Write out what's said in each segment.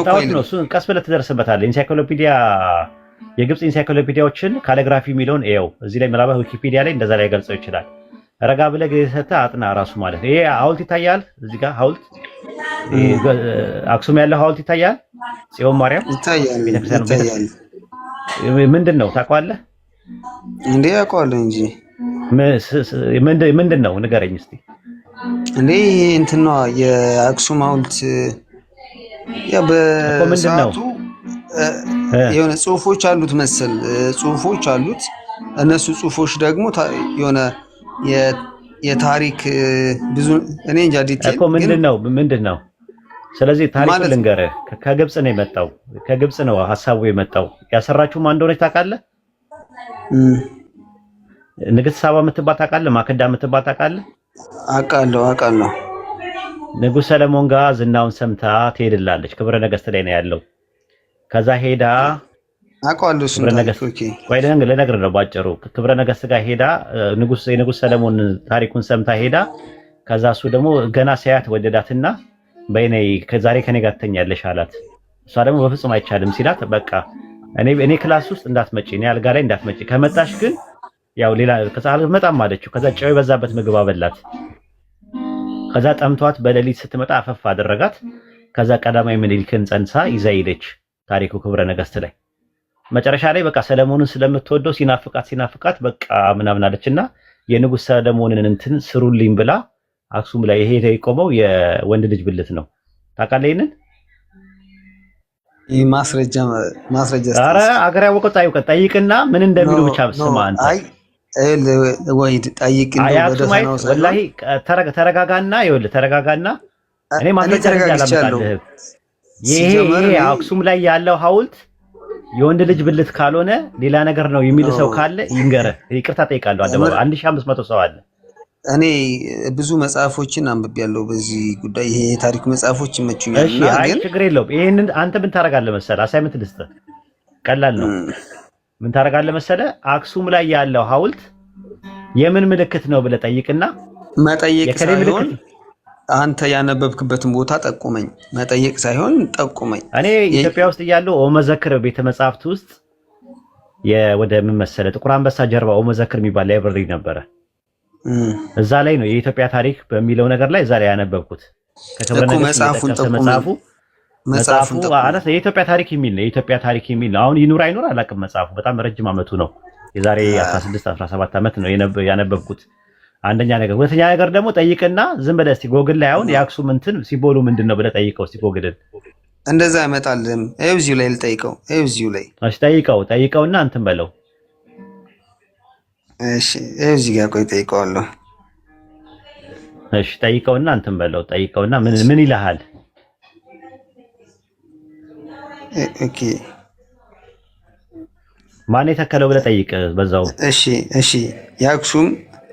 ያመጣሁት ነው። እሱን ቀስ ብለህ ትደርስበታለህ። ኢንሳይክሎፒዲያ የግብጽ ኢንሳይክሎፒዲያዎችን ካሊግራፊ የሚለውን ኤው እዚህ ላይ ምናልባት ዊኪፒዲያ ላይ እንደዛ ላይ ገልጸው ይችላል። ረጋ ብለህ ጊዜ ሰጥተህ አጥና ራሱ ማለት ነው። ይሄ ሐውልት ይታያል። እዚህ ጋር ሐውልት አክሱም ያለው ሐውልት ይታያል። ጽዮን ማርያም ይታያል። ምንድን ነው ታውቀዋለህ እንዴ? አውቀዋለሁ እንጂ ምንድን ነው ንገረኝ እስቲ። እንዴ እንትን ነው የአክሱም ሐውልት ያ በሰዓቱ የሆነ ጽሁፎች አሉት መሰል ጽሁፎች አሉት። እነሱ ጽሁፎች ደግሞ የሆነ የታሪክ ብዙ እኔ እንጃ ዲቴል እኮ ምንድነው? ስለዚህ ታሪኩን ልንገርህ። ከግብጽ ነው የመጣው። ከግብጽ ነው ሐሳቡ የመጣው። ያሰራችሁ ማን እንደሆነች ታውቃለህ? ንግስት ሳባ የምትባል ታውቃለህ? ማክዳ የምትባል ታውቃለህ? አውቃለሁ። ንጉሥ ሰለሞን ጋር ዝናውን ሰምታ ትሄድላለች። ክብረ ነገስት ላይ ነው ያለው። ከዛ ሄዳ አውቃለሁ እሱን ታሪክ። ኦኬ ወይ ልነግርህ ነው ባጭሩ። ክብረ ነገስት ጋር ሄዳ የንጉሥ ሰለሞን ታሪኩን ሰምታ ሄዳ ከዛ እሱ ደግሞ ገና ሲያያት ወደዳትና በእኔ ከዛሬ ከኔ ጋር ትተኛለሽ አላት። እሷ ደግሞ በፍጹም አይቻልም ሲላት በቃ እኔ ክላስ ውስጥ እንዳትመጪ፣ እኔ አልጋ ላይ እንዳትመጪ፣ ከመጣሽ ግን ያው ሌላ ከጻል መጣም አለችው። ከዛ ጨው የበዛበት ምግብ አበላት። ከዛ ጠምቷት በሌሊት ስትመጣ አፈፍ አደረጋት። ከዛ ቀዳማዊ ምኒልክን ጸንሳ ይዛ ሄደች። ታሪኩ ክብረ ነገስት ላይ መጨረሻ ላይ በቃ ሰለሞንን ስለምትወደው ሲናፍቃት በቃ ምናምን አለችና የንጉሥ ሰለሞንን እንትን ስሩልኝ ብላ አክሱም ላይ ይሄ የቆመው የወንድ ልጅ ብልት ነው። ታውቃለህ ይሄንን? ይሄ ማስረጃ ኧረ አገር ያወቀው ጠይቅና ምን እንደሚሉ ብቻ ስማ አንተ። አይ ወይድ ጠይቅና ወደሰናው ወላሂ ተረጋጋና ተረጋጋና እኔ ማስረጃ አላመጣልህም። ይሄ አክሱም ላይ ያለው ሐውልት የወንድ ልጅ ብልት ካልሆነ ሌላ ነገር ነው የሚል ሰው ካለ ይንገረህ። ይቅርታ ጠይቃለሁ። አደባባይ 1500 ሰው አለ። እኔ ብዙ መጽሐፎችን አንብቤያለሁ በዚህ ጉዳይ። ይሄ የታሪክ መጽሐፎች ይመቹኛል። እሺ አይ ችግር የለውም። ይሄንን አንተ ምን ታረጋለህ መሰለህ? አሳይመንት ልስጥህ። ቀላል ነው። ምን ታረጋለህ መሰለህ? አክሱም ላይ ያለው ሐውልት የምን ምልክት ነው ብለህ ጠይቅና መጠየቅ ሳይሆን አንተ ያነበብክበትን ቦታ ጠቁመኝ። መጠየቅ ሳይሆን ጠቁመኝ። እኔ ኢትዮጵያ ውስጥ እያለሁ ኦመዘክር ቤተ መጻሕፍት ውስጥ ወደ ምን መሰለህ ጥቁር አንበሳ ጀርባ ኦመዘክር የሚባል ላይብረሪ ነበረ። እዛ ላይ ነው የኢትዮጵያ ታሪክ በሚለው ነገር ላይ እዛ ላይ ያነበብኩት። መጽሐፉ አላስ የኢትዮጵያ ታሪክ የሚል ነው። የኢትዮጵያ ታሪክ የሚል ነው። አሁን ይኑር አይኑር አላውቅም። መጽሐፉ በጣም ረጅም ዓመቱ ነው። የዛሬ 16 17 ዓመት ነው ያነበብኩት። አንደኛ ነገር። ሁለተኛ ነገር ደግሞ ጠይቅና ዝም ብለህ እስቲ ጎግል ላይ አሁን የአክሱም እንትን ሲቦሉ ምንድነው ብለህ ጠይቀው እስቲ ጎግልን። እንደዛ ያመጣልም። እዚሁ ላይ ልጠይቀው። እዚሁ ላይ እሺ ጠይቀውና እንትን በለው። እሺ እዚህ ጋር ቆይ ጠይቀዋለሁ። እሺ ጠይቀውና እንትን በለው። ጠይቀውና ምን ይልሃል? ኦኬ ማን የተከለው ብለህ ጠይቅ በዛው። እሺ የአክሱም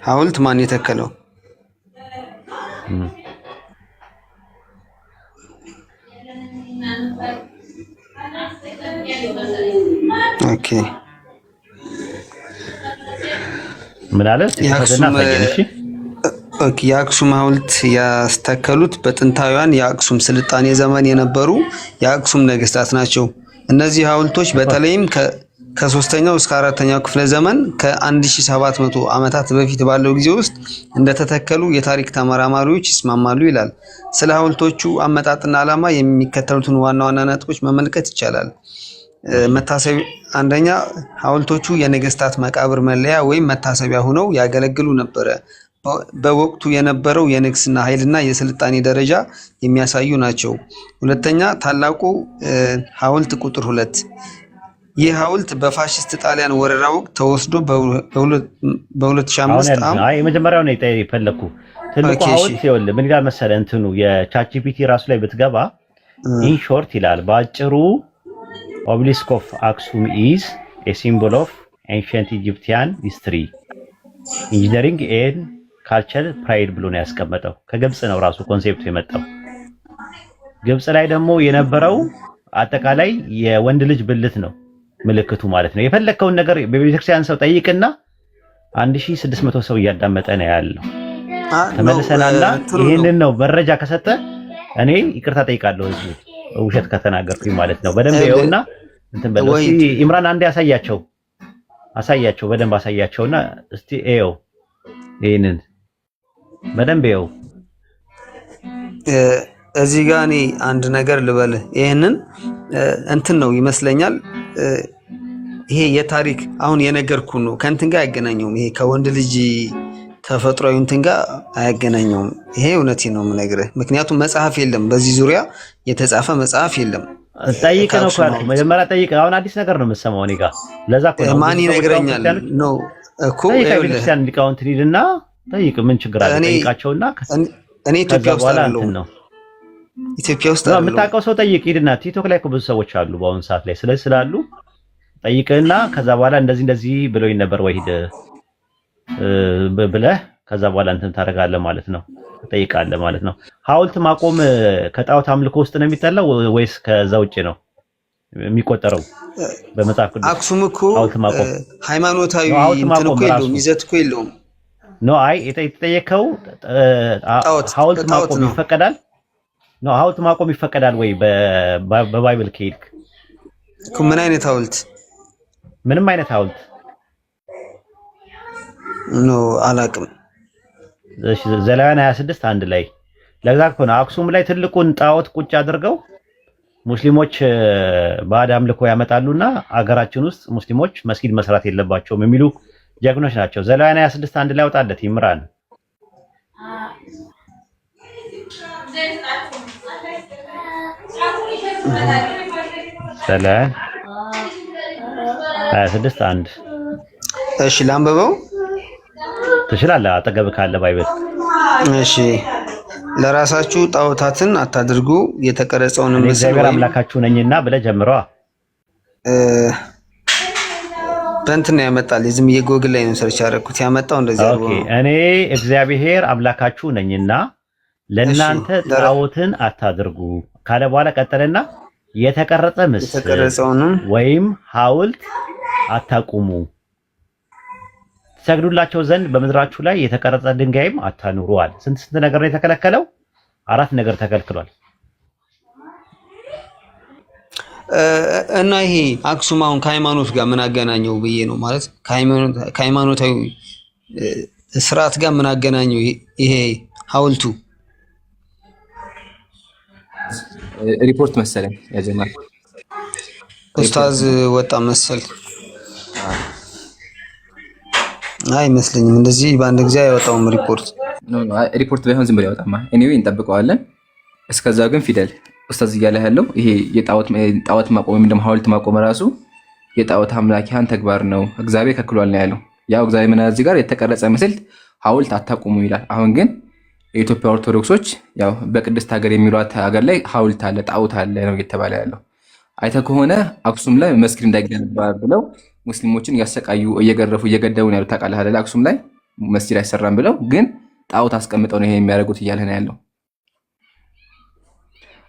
ሐውልት ማን የተከለው? ኦኬ ምን አለ? የአክሱም ሐውልት ያስተከሉት በጥንታውያን የአክሱም ስልጣኔ ዘመን የነበሩ የአክሱም ነገስታት ናቸው። እነዚህ ሐውልቶች በተለይም ከ3ኛው እስከ 4ኛው ክፍለ ዘመን ከ1700 ዓመታት በፊት ባለው ጊዜ ውስጥ እንደተተከሉ የታሪክ ተመራማሪዎች ይስማማሉ ይላል። ስለ ሐውልቶቹ አመጣጥና ዓላማ የሚከተሉትን ዋና ዋና ነጥቦች መመልከት ይቻላል። መታሰቢያ አንደኛ፣ ሐውልቶቹ የነገስታት መቃብር መለያ ወይም መታሰቢያ ሆነው ያገለግሉ ነበረ። በወቅቱ የነበረው የንግስና ኃይልና የስልጣኔ ደረጃ የሚያሳዩ ናቸው። ሁለተኛ፣ ታላቁ ሐውልት ቁጥር 2 ይህ ሐውልት በፋሽስት ጣሊያን ወረራ ወቅት ተወስዶ በ2005 የመጀመሪያው ነው የፈለኩ ትልቁ ሐውልት ይኸውልህ ምን ይላል መሰለህ እንትኑ የቻትጂፒቲ ራሱ ላይ ብትገባ ኢን ሾርት ይላል በአጭሩ ኦቤሊስክ ኦፍ አክሱም ኢዝ ኤ ሲምቦል ኦፍ ኤንሸንት ኢጂፕቲያን ሂስትሪ ኢንጂነሪንግ ኤንድ ካልቸር ፕራይድ ብሎ ነው ያስቀመጠው። ከግብጽ ነው ራሱ ኮንሴፕቱ የመጣው። ግብጽ ላይ ደግሞ የነበረው አጠቃላይ የወንድ ልጅ ብልት ነው ምልክቱ ማለት ነው። የፈለከውን ነገር በቤተክርስቲያን ሰው ጠይቅና 1600 ሰው እያዳመጠ ነው ያለው። ተመልሰናልና ይሄንን ነው መረጃ ከሰጠ እኔ ይቅርታ ጠይቃለሁ። ውሸት ከተናገርኩኝ ማለት ነው። በደንብ ይኸውና እንትን በለው እስቲ ኢምራን አንዴ አሳያቸው በደንብ አሳያቸውና እስቲ ኤው ይሄንን በደንብ ኤው እዚህ ጋር እኔ አንድ ነገር ልበል። ይሄንን እንትን ነው ይመስለኛል። ይሄ የታሪክ አሁን የነገርኩ ነው ከእንትን ጋር አያገናኘውም። ይሄ ከወንድ ልጅ ተፈጥሯዊ እንትን ጋር አያገናኘውም። ይሄ እውነቴን ነው የምነግርህ። ምክንያቱም መጽሐፍ የለም በዚህ ዙሪያ የተጻፈ መጽሐፍ የለም። ጠይቅ ነው ካልኩ መጀመሪያ ጠይቅ። አሁን አዲስ ነገር ነው የምትሰማው እኔ ጋር። ለዛ እኮ ነው ማን ይነግረኛል ነው እኮ ቤተክርስቲያን ሊቃውንት ሂድና ጠይቅ። ምን ችግር አለ? ጠይቃቸውና እኔ ኢትዮጵያ ውስጥ አይደለሁም። ኢትዮጵያ ውስጥ አይደለሁም። የምታውቀው ሰው ጠይቅ ሂድና። ቲክቶክ ላይ እኮ ብዙ ሰዎች አሉ በአሁኑ ሰዓት ላይ ስለዚህ ስላሉ ጠይቅና ከዛ በኋላ እንደዚህ ብሎኝ ነበር ወይ ሂድ ብለህ ከዛ በኋላ እንትን ታደርጋለህ ማለት ነው። ጠይቃለህ ማለት ነው። ሐውልት ማቆም ከጣዖት አምልኮ ውስጥ ነው የሚጠላው ወይስ ከዛ ውጪ ነው የሚቆጠረው? በመጽሐፍ ቅዱስ አክሱም እኮ ሃይማኖታዊ እንትን እኮ የለውም፣ ይዘት እኮ የለውም። ኖ አይ የተጠየቀው ሐውልት ማቆም ይፈቀዳል? ኖ ሐውልት ማቆም ይፈቀዳል ወይ በባይብል ከሄድክ? ምን አይነት ሐውልት? ምንም አይነት ሐውልት ኖ አላቅም። እሺ ዘሌዋውያን 26 አንድ ላይ ለዛ እኮ ነው አክሱም ላይ ትልቁን ጣዖት ቁጭ አድርገው ሙስሊሞች ባዕድ አምልኮ ያመጣሉና አገራችን ውስጥ ሙስሊሞች መስጊድ መስራት የለባቸውም የሚሉ ጀግኖች ናቸው። ዘሌዋውያን 26 አንድ ላይ አውጣለት ይምራን። ዘሌዋውያን 26 አንድ እሺ ላንብበው ትችላለህ አጠገብ ካለ ባይብል። እሺ ለራሳችሁ ጣዖታትን አታድርጉ የተቀረጸውን ምስል እግዚአብሔር አምላካችሁ ነኝና ብለህ ጀምረዋ። በእንትን ነው ያመጣል። ዝም የጎግል ላይ ነው ሰርች ያደረኩት ያመጣው እንደዚህ አድርጎ። ኦኬ እኔ እግዚአብሔር አምላካችሁ ነኝና ለእናንተ ጣዖትን አታድርጉ ካለ በኋላ ቀጠለና የተቀረጸ ምስል ወይም ሐውልት አታቁሙ፣ ሰግዱላቸው ዘንድ በምድራችሁ ላይ የተቀረጸ ድንጋይም አታኑሩዋል። ስንት ነገር ነው የተከለከለው? 4 ነገር ተከልክሏል። እና ይሄ አክሱም አሁን ከሃይማኖት ጋር ምን አገናኘው ብዬ ነው ማለት ከሃይማኖታዊ ስርዓት ጋር ምን አገናኘው ይሄ ሐውልቱ? ሪፖርት መሰለኝ ያጀማል ኡስታዝ ወጣ መሰል አይመስለኝም። እንደዚህ በአንድ ጊዜ አይወጣውም ሪፖርት። ሪፖርት ባይሆን ዝም ብሎ ያወጣማ። ኤኒዌይ እንጠብቀዋለን። እስከዛ ግን ፊደል ኡስታዝ እያለ ያለው ይሄ የጣዖት ማቆም ወይም ደግሞ ሐውልት ማቆም ራሱ የጣዖት አምላኪያን ተግባር ነው፣ እግዚአብሔር ከልክሏል ነው ያለው። ያው እግዚአብሔር ምን እዚህ ጋር የተቀረጸ ምስል ሐውልት አታቁሙ ይላል። አሁን ግን የኢትዮጵያ ኦርቶዶክሶች ያው በቅድስት ሀገር የሚሏት ሀገር ላይ ሐውልት አለ ጣዖት አለ ነው እየተባለ ያለው። አይተህ ከሆነ አክሱም ላይ መስጊድ እንዳይገነባ ብለው ሙስሊሞችን እያሰቃዩ እየገረፉ እየገደቡ ነው ያሉት። ታውቃለህ አይደል? አክሱም ላይ መስጊድ አይሰራም ብለው ግን ጣዖት አስቀምጠው ነው ይሄ የሚያደርጉት እያለ ነው ያለው።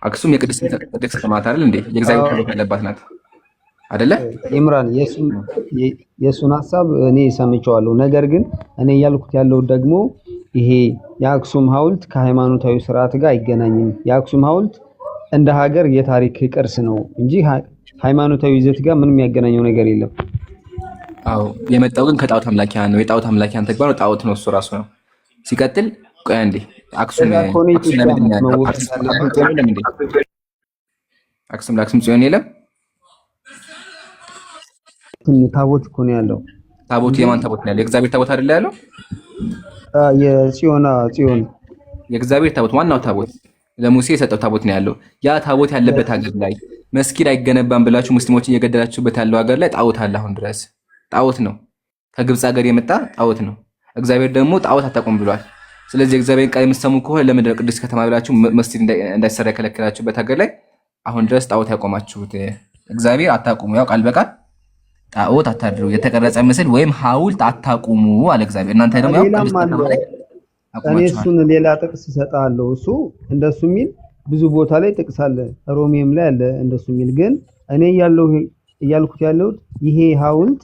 አክሱም የቅድስት ከተማ አይደል እንዴ? የእግዚአብሔር ታቦት ያለባት ናት አይደለ? ኢምራን የሱን ሐሳብ እኔ ሰምቼዋለሁ። ነገር ግን እኔ ያልኩት ያለው ደግሞ ይሄ የአክሱም ሐውልት ከሃይማኖታዊ ስርዓት ጋር አይገናኝም። የአክሱም ሐውልት እንደ ሀገር የታሪክ ቅርስ ነው እንጂ ሃይማኖታዊ ይዘት ጋር ምንም የሚያገናኘው ነገር የለም። አዎ የመጣው ግን ከጣዖት አምላኪያን ነው። የጣዖት አምላኪያን ተግባር ነው፣ ጣዖት ነው እሱ ራሱ ነው። ሲቀጥል ቆይ አንዴ አክሱም ለአክሱም ጽዮን የለም። ታቦት እኮ ነው ያለው። ታቦት የማን ታቦት ነው ያለው? የእግዚአብሔር ታቦት አይደለ ያለው? ጽዮን የእግዚአብሔር ታቦት ዋናው ታቦት ለሙሴ የሰጠው ታቦት ነው ያለው። ያ ታቦት ያለበት ሀገር ላይ መስጊድ አይገነባም ብላችሁ ሙስሊሞችን እየገደላችሁበት ያለው ሀገር ላይ ጣዖት አለ። አሁን ድረስ ጣዖት ነው፣ ከግብፅ ሀገር የመጣ ጣዖት ነው። እግዚአብሔር ደግሞ ጣዖት አታቆም ብሏል። ስለዚህ እግዚአብሔር ቃል የምትሰሙ ከሆነ ለምንድን ነው ቅዱስ ከተማ ብላችሁ መስጊድ እንዳይሰራ የከለከላችሁበት ሀገር ላይ አሁን ድረስ ጣዖት ያቆማችሁት? እግዚአብሔር አታቁሙ፣ ያው ቃል በቃል ጣዖት አታድሩ፣ የተቀረጸ ምስል ወይም ሐውልት አታቁሙ አለ እግዚአብሔር። እናንተ ደግሞ ያው ቅዱስ ከተማ ላይ እኔ እሱን ሌላ ጥቅስ እሰጥሃለሁ። እሱ እንደሱ የሚል ብዙ ቦታ ላይ ጥቅስ አለ፣ ሮሜም ላይ አለ እንደሱ የሚል። ግን እኔ እያልኩት ያለሁት ይሄ ሐውልት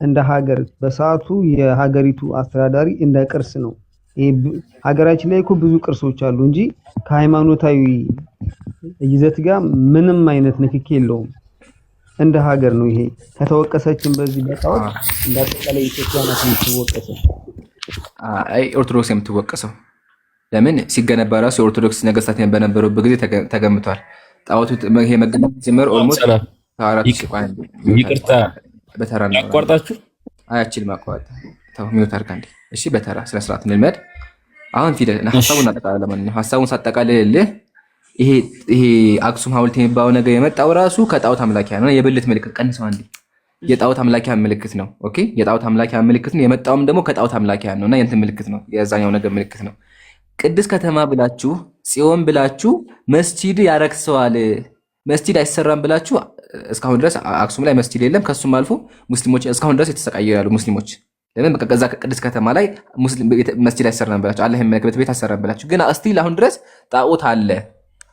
እንደ ሀገር በሰዓቱ የሀገሪቱ አስተዳዳሪ እንደ ቅርስ ነው ሀገራችን ላይ እኮ ብዙ ቅርሶች አሉ እንጂ ከሃይማኖታዊ ይዘት ጋር ምንም አይነት ንክኪ የለውም። እንደ ሀገር ነው ይሄ ከተወቀሰችን በዚህ በጣም እንዳጠቃላይ ኢትዮጵያ ናት የምትወቀሰው። አይ ኦርቶዶክስ የምትወቀሰው ለምን ሲገነባ ራሱ የኦርቶዶክስ ነገስታት በነበሩበት ጊዜ ተገምቷል። ጣዖቱ ይሄ መገንባት ሲጀመር ኦልሞስት ይቅርታ በተራ ነው ያቋርጣችሁ። አያችል ማቋረጥ ተው ሚውት አድርጋ እንዴ። እሺ በተራ ስለ ስርዓት እንልመድ። አሁን ፊደል ሐሳቡን አጠቃላይ ለማንኛውም ሐሳቡን ሳጠቃልልህ ይሄ አክሱም ሐውልት የሚባለው ነገር የመጣው ራሱ ከጣዖት አምላኪያ ነው። የብልት ምልክት ቀንሰው አንዴ የጣዖት አምላኪያ ምልክት ነው። ኦኬ የጣዖት አምላኪያ ምልክት ነው። የመጣውም ደግሞ ከጣዖት አምላኪያ ነውና የእንትን ምልክት ነው። የዛኛው ነገር ምልክት ነው። ቅድስት ከተማ ብላችሁ ጽዮን ብላችሁ መስጂድ ያረክሰዋል፣ መስጂድ አይሰራም ብላችሁ እስካሁን ድረስ አክሱም ላይ መስጂድ የለም። ከሱም አልፎ ሙስሊሞች እስካሁን ድረስ የተሰቃዩ ያሉ ሙስሊሞች ለምን በቃ ከዛ ቅድስት ከተማ ላይ መስጂድ አይሰራም ብላችሁ አላህ የሚያከብርበት ቤት አይሰራም ብላችሁ ግን እስቲል አሁን ድረስ ጣዖት አለ።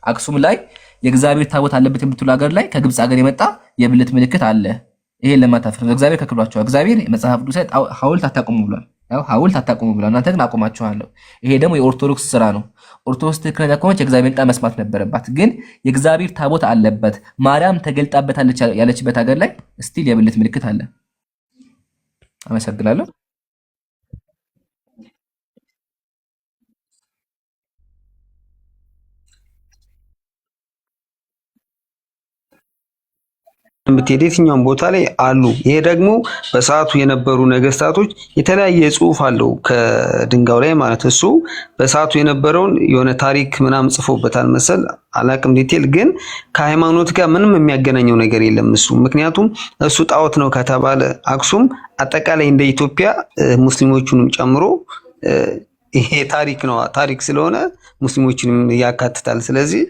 አክሱም ላይ የእግዚአብሔር ታቦት አለበት የምትሉ ሀገር ላይ ከግብፅ ሀገር የመጣ የብልት ምልክት አለ። ይሄን ለማታፈር እግዚአብሔር ከክሏቸው እግዚአብሔር መጽሐፍ ቅዱስ ላይ ሐውልት አታቆሙ ብሏል። ያው ሐውልት አታቆሙ ብሏል። እናንተ ግን አቆማችኋለሁ። ይሄ ደግሞ የኦርቶዶክስ ስራ ነው። ኦርቶዶክስ ትክክለኛ ከሆነች የእግዚአብሔር ቃል መስማት ነበረባት። ግን የእግዚአብሔር ታቦት አለበት ማርያም ተገልጣበታለች ያለችበት ሀገር ላይ ስቲል የብልት ምልክት አለ። አመሰግናለሁ። ብትሄድ የትኛውም ቦታ ላይ አሉ። ይሄ ደግሞ በሰዓቱ የነበሩ ነገስታቶች የተለያየ ጽሑፍ አለው ከድንጋዩ ላይ ማለት እሱ በሰዓቱ የነበረውን የሆነ ታሪክ ምናምን ጽፎበታል መሰል አላቅም ዲቴል፣ ግን ከሃይማኖት ጋር ምንም የሚያገናኘው ነገር የለም እሱ። ምክንያቱም እሱ ጣዖት ነው ከተባለ አክሱም አጠቃላይ እንደ ኢትዮጵያ ሙስሊሞቹንም ጨምሮ ይሄ ታሪክ ነው። ታሪክ ስለሆነ ሙስሊሞችንም ያካትታል። ስለዚህ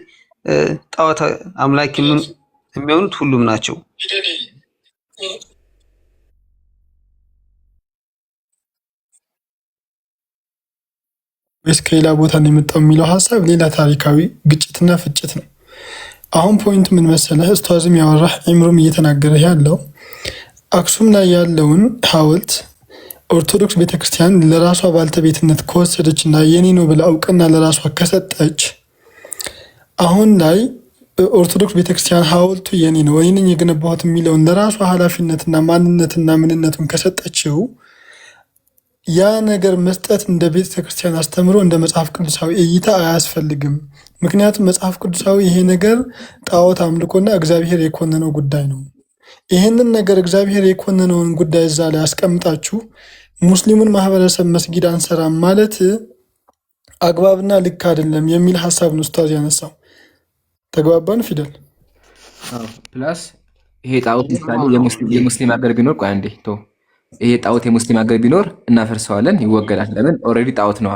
ጣዖት አምላኪ የሚሆኑት ሁሉም ናቸው። ወይስ ከሌላ ቦታ ነው የመጣው የሚለው ሀሳብ ሌላ ታሪካዊ ግጭትና ፍጭት ነው። አሁን ፖይንት ምን መሰለህ? እስቷዝም ያወራህ ኢምሩም እየተናገረ ያለው አክሱም ላይ ያለውን ሐውልት ኦርቶዶክስ ቤተክርስቲያን ለራሷ ባልተቤትነት ከወሰደች እና የኔ ነው ብላ እውቅና ለራሷ ከሰጠች አሁን ላይ ኦርቶዶክስ ቤተክርስቲያን ሐውልቱ የኔ ነው እኔ ነኝ የገነባሁት የሚለውን ለራሷ ኃላፊነትና ማንነትና ምንነቱን ከሰጠችው ያ ነገር መስጠት እንደ ቤተክርስቲያን አስተምሮ እንደ መጽሐፍ ቅዱሳዊ እይታ አያስፈልግም። ምክንያቱም መጽሐፍ ቅዱሳዊ ይሄ ነገር ጣዖት አምልኮና እግዚአብሔር የኮነነው ጉዳይ ነው። ይህንን ነገር እግዚአብሔር የኮነነውን ጉዳይ እዛ ላይ አስቀምጣችሁ ሙስሊሙን ማህበረሰብ መስጊድ አንሰራም ማለት አግባብና ልክ አይደለም የሚል ሀሳብ ነው ኡስታዝ ያነሳው። ተግባባን ፊደል? ፕላስ ይሄ ጣዖት ምሳሌ የሙስሊም ሀገር ቢኖር ቆይ አንዴ ቶ ይሄ ጣዖት የሙስሊም ሀገር ቢኖር እናፈርሰዋለን፣ ይወገዳል። ለምን ኦልሬዲ ጣዖት ነዋ።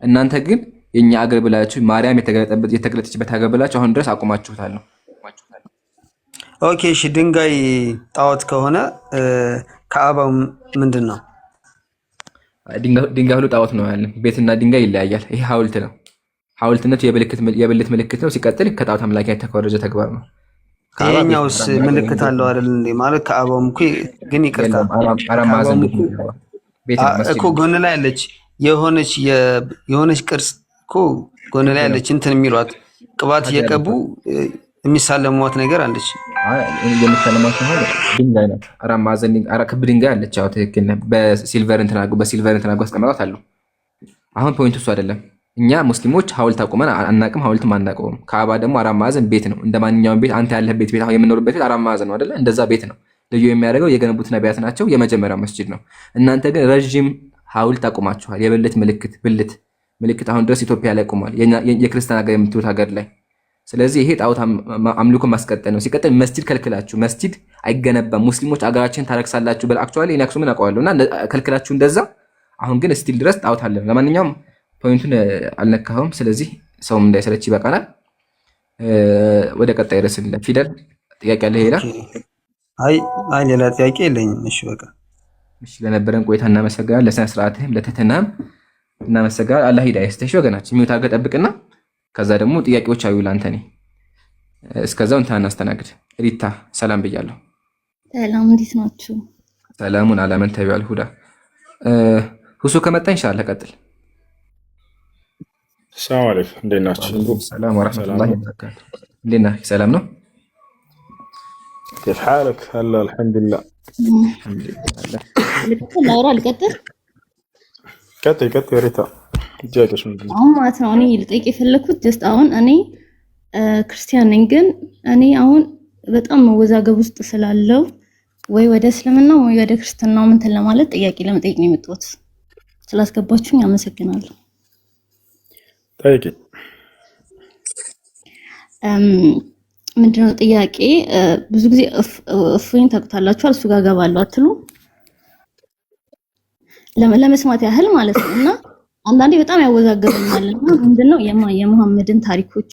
እናንተ ግን የኛ ሀገር ብላችሁ ማርያም የተገለጠችበት ሀገር ብላችሁ አሁን ድረስ አቁማችሁታል ነው። ኦኬ እሺ፣ ድንጋይ ጣዖት ከሆነ ከአባው ምንድን ነው? ድንጋይ ሁሉ ጣዖት ነው ያለን። ቤትና ድንጋይ ይለያያል። ይሄ ሐውልት ነው። ሐውልትነቱ የብልት ምልክት ነው። ሲቀጥል ከጣዖት አምላኪያ የተኮረጀ ተግባር ነው። ይሄኛውስ ምልክት አለው አይደል እንዴ? ማለት ከአባውም እኮ ግን ይቅርታ እኮ ጎን ላይ አለች የሆነች ቅርጽ እኮ ጎን ላይ አለች እንትን የሚሏት ቅባት እየቀቡ የሚሳለሟት ነገር አለች። የሚሳለሟት ድንጋይ ናት። ክብ ድንጋይ አለች። ያው ትክክል። በሲልቨር እንትን አድርገው አስቀምጠዋት አሉ። አሁን ፖይንቱ እሱ አይደለም። እኛ ሙስሊሞች ሐውልት አቁመን አናቅም፣ ሐውልትም አናቀውም። ከአባ ደግሞ አራት ማዕዘን ቤት ነው። እንደ ማንኛውም ቤት አንተ ያለህበት ቤት የምኖርበት ቤት አራት ማዕዘን ነው አይደለ? እንደዛ ቤት ነው። ልዩ የሚያደርገው የገነቡት ነቢያት ናቸው። የመጀመሪያው መስጂድ ነው። እናንተ ግን ረዥም ሐውልት አቁማችኋል። የብልት ምልክት አሁን ድረስ ኢትዮጵያ ላይ ቆሟል፣ የክርስቲያን ሀገር የምትሉት ሀገር ላይ። ስለዚህ ይሄ ጣዖት አምልኮ ማስቀጠል ነው። ሲቀጥል መስጂድ ከልክላችሁ፣ መስጂድ አይገነባም ሙስሊሞች አገራችን ታረክሳላችሁ ብለ አክቹዋሊ እኔ አክሱምን አውቀዋለሁ እና ከልክላችሁ እንደዛ። አሁን ግን ስቲል ድረስ ጣዖት አለ። ለማንኛውም ፖይንቱን አልነካኸውም። ስለዚህ ሰውም እንዳይሰለች ይበቃናል። ወደ ቀጣይ ርዕስ ፊደል ጥያቄ አለ ሌላ? አይ ሌላ ጥያቄ የለኝም። እሺ በቃ እሺ። ለነበረን ቆይታ እናመሰግናለን። ለስነ ስርዓትህም ለትህትናህም እናመሰግናለን። አላህ ሂዳያ ይስጥሽ። ወገናችን ሚውት አድርገህ ጠብቅና ከዛ ደግሞ ጥያቄዎች አዩ ላንተ ነኝ። እስከዛው እንትን እናስተናግድ። ሪታ ሰላም ብያለሁ። ሰላም፣ እንዴት ናችሁ? ሰላሙን አላመን ተቢያል ሁዳ ሁሱ ከመጣ ኢንሻአላህ ቀጥል። السلام عليكم እንዴት ናችሁ? ሰላም ወራህመቱላሂ ወበረካቱ። እንዴት ነህ? ሰላም ነው? كيف حالك؟ هلا الحمد لله. ልቀጥል كتي ريتا جاكش من አሁን ማለት ነው እኔ ልጠይቅ የፈለኩት ጀስት አሁን እኔ ክርስቲያን ነኝ ግን እኔ አሁን በጣም መወዛገብ ውስጥ ስላለው ወይ ወደ እስልምና ወይ ወደ ክርስትናው እንትን ለማለት ጥያቄ ለመጠየቅ ነው የመጣሁት። ስላስገባችሁኝ አመሰግናለሁ። ጠይቂ። ምንድነው ጥያቄ? ብዙ ጊዜ እፎይን ታውቁታላችሁ፣ እሱ ጋር ገባለሁ አትሉ? ለመስማት ያህል ማለት ነው። እና አንዳንዴ በጣም ያወዛገበኛልና ምንድነው የመሐመድን ታሪኮች